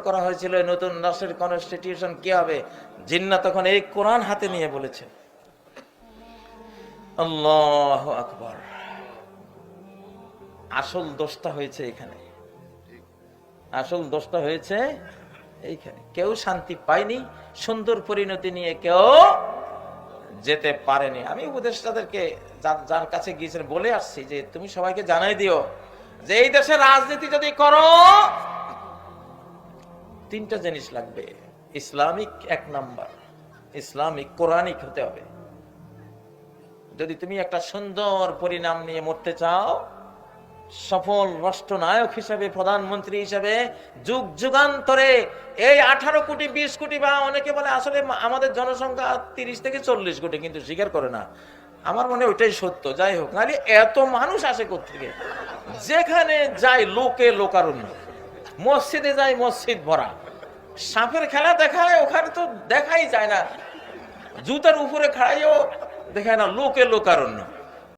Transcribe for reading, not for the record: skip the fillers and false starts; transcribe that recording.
করা হয়েছিল নতুন রাষ্ট্রের কনস্টিটিউশন কি হবে, জিন্নাত তখন এই কোরআন হাতে নিয়ে বলেছে। আল্লাহু আকবার। আসল দোষটা হয়েছে এখানে, আসল দোষটা হয়েছে এইখানে। কেউ শান্তি পায়নি, সুন্দর পরিণতি নিয়ে কেউ যেতে পারেনি। আমি উপদেষ্টাদেরকে যার কাছে গিয়েছেন বলে আসছি যে তুমি সবাইকে জানাই দিও যে এই দেশে রাজনীতি যদি করো তিনটা জিনিস লাগবে। ইসলামিক এক নাম্বার, ইসলামিক কোরআনিক হতে হবে। যদি তুমি একটা সুন্দর পরিণাম নিয়ে মরতে চাও, সফল রাষ্ট্রনায়ক হিসেবে, প্রধানমন্ত্রী হিসেবে যুগ যুগান্তরে এই 18 কোটি 20 কোটি বা অনেকে বলে আসলে আমাদের জনসংখ্যা 30 থেকে 40 কোটি, কিন্তু স্বীকার করে না। আমার মনে হয় ওইটাই সত্য। যাই হোক, নাহলে এত মানুষ আসে কোত্থেকে? যেখানে যাই লোকে লোকারণ্য, মসজিদে যাই মসজিদ ভরা, সাপের খেলা দেখায় ওখানে তো দেখাই যায় না, জুতার উপরে খাড়াইও দেখায় না, লোকে লোকারণ্য।